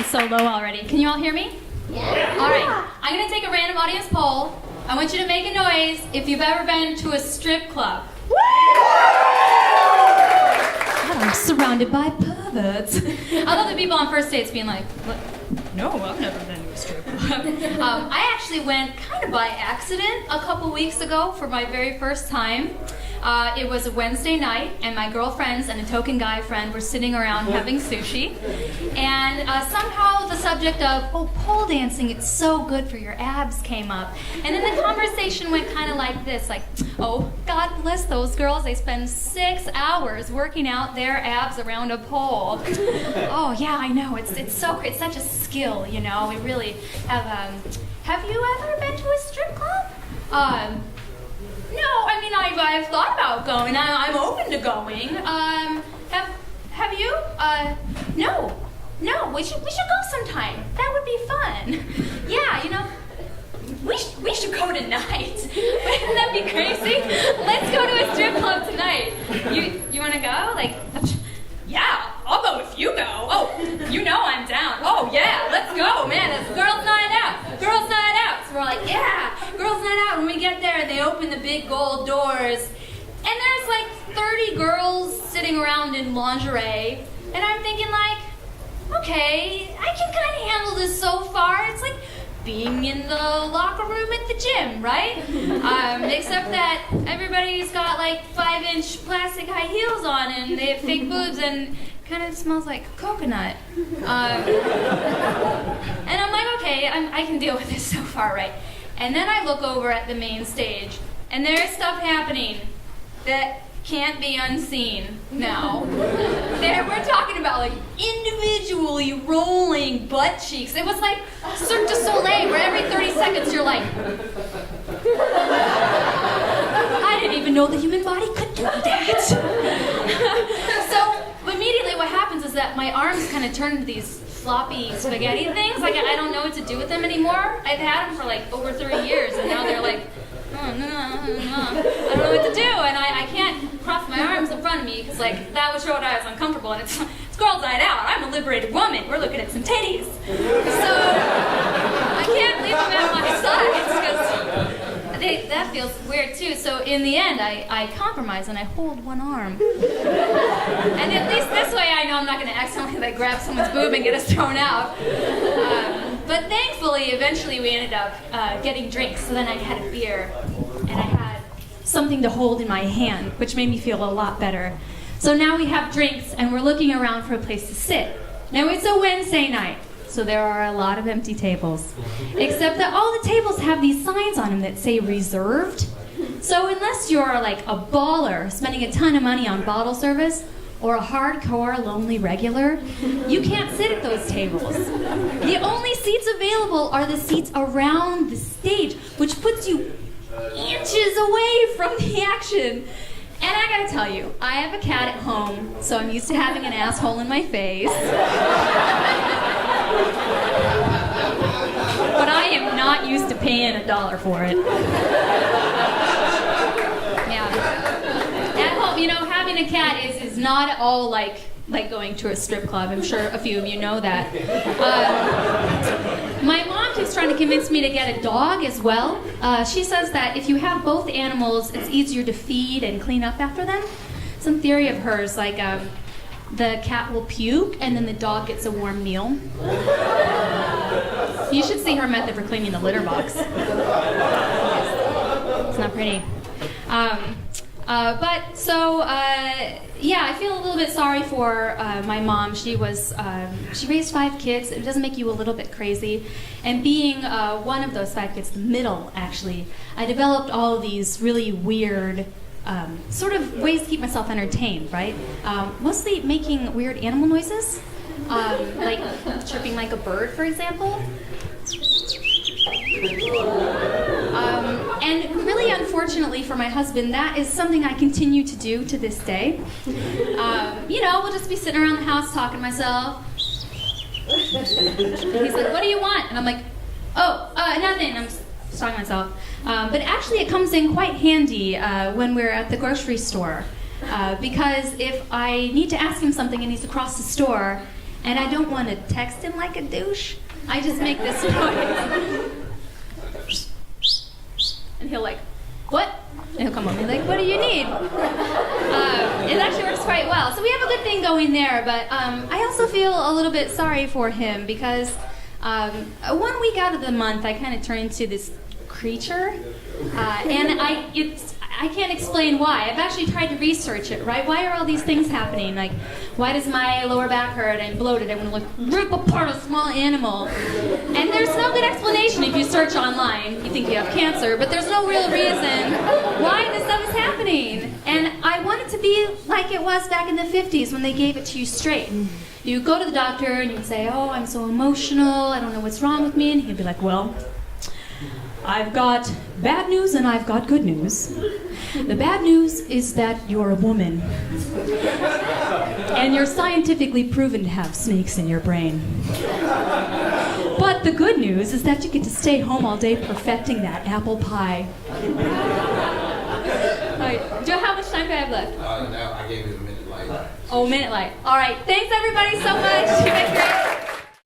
sound so low already. Can you all hear me? Yeah. All right. I'm going to take a random audience poll. I want you to make a noise if you've ever been to a strip club. God, I'm surrounded by perverts. I love the people on first dates being like, what? No, I've never been to a strip club. I actually went kind of by accident a couple weeks ago for my very first time. It was a Wednesday night, and my girlfriends and a token guy friend were sitting around having sushi. And somehow the subject of, oh, pole dancing, it's so good for your abs came up. And then the conversation went kind of like this, like, oh, God bless those girls. They spend 6 hours working out their abs around a pole. Oh, yeah, I know. It's so great. It's such a skill, you know. We really have you ever been to a strip club? No, I mean, I've thought about going. I'm open to going. Have you? No. We should go sometime. That would be fun. Yeah, you know, we should go tonight. Wouldn't that be crazy? Let's go to a strip club tonight. You want to go? Like, yeah, I'll go if you go. Oh, you know I'm down. Oh yeah, let's go, man. It's girls' night out. Girls' night out. So we're like, yeah, girls' night out. When we get there, they open the big gold doors, and there's like 30 girls sitting around in lingerie, and I'm thinking like, okay, I can kind of handle this so far. It's like being in the locker room at the gym, right? Except that everybody's got like 5-inch plastic high heels on, and they have fake boobs, and kind of smells like coconut. And I'm like, okay, I can deal with this so far, right? And then I look over at the main stage, and there's stuff happening that can't be unseen now. We're talking about like individually rolling butt cheeks. It was like Cirque du Soleil, where every 30 seconds you're like, I didn't even know the human body could do that. So immediately what happens is that my arms kind of turn into these floppy spaghetti things. Like I don't know what to do with them anymore. I've had them for like over 30 years, and now they're like, I don't know what to do, and I can't cross my arms in front of me because like that would show that I was uncomfortable, and it's girls' night out. I'm a liberated woman. We're looking at some titties, so I can't leave them at my sides because that feels weird too. So in the end, I compromise and I hold one arm, and at least this way I know I'm not going to accidentally like grab someone's boob and get us thrown out. But thankfully, eventually we ended up getting drinks. So then I had a beer, and I had something to hold in my hand, which made me feel a lot better. So now we have drinks, and we're looking around for a place to sit. Now it's a Wednesday night, so there are a lot of empty tables. Except that all the tables have these signs on them that say reserved. So unless you're like a baller spending a ton of money on bottle service, or a hardcore lonely regular, you can't sit at those tables. The only seats available are the seats around the stage, which puts you inches away from the action. And I gotta tell you, I have a cat at home, so I'm used to having an asshole in my face. But I am not used to paying $1 for it. At home, you know, having a cat is not at all like going to a strip club. I'm sure a few of you know that. My mom keeps trying to convince me to get a dog as well. She says that if you have both animals, it's easier to feed and clean up after them. Some theory of hers, like the cat will puke and then the dog gets a warm meal. You should see her method for cleaning the litter box. It's not pretty. I feel a little bit sorry for my mom. She raised 5 kids. It does make you a little bit crazy. And being one of those 5 kids, the middle actually, I developed all of these really weird sort of ways to keep myself entertained, right? Mostly making weird animal noises, like chirping like a bird, for example. And really unfortunately for my husband, that is something I continue to do to this day. We'll just be sitting around the house talking to myself. He's like, what do you want? And I'm like, nothing. I'm just talking to myself. But actually it comes in quite handy when we're at the grocery store. Because if I need to ask him something and he's across the store, and I don't want to text him like a douche. I just make this noise. And he'll like, what? And he'll come over and be like, what do you need? It actually works quite well. So we have a good thing going there, but I also feel a little bit sorry for him because 1 week out of the month I kind of turn into this creature, and I can't explain why. I've actually tried to research it, right? Why are all these things happening? Like, why does my lower back hurt? I'm bloated. I want to like rip apart a small animal. And there's no good explanation if you search online. You think you have cancer, but there's no real reason why this stuff is happening. And I want it to be like it was back in the 50s when they gave it to you straight. You go to the doctor and you say, oh, I'm so emotional. I don't know what's wrong with me. And he'd be like, well, I've got bad news and I've got good news. The bad news is that you're a woman. And you're scientifically proven to have snakes in your brain. But the good news is that you get to stay home all day perfecting that apple pie. How much time do I have left? No, I gave you a minute light. Oh, a minute light. All right. Thanks, everybody, so much. You guys great.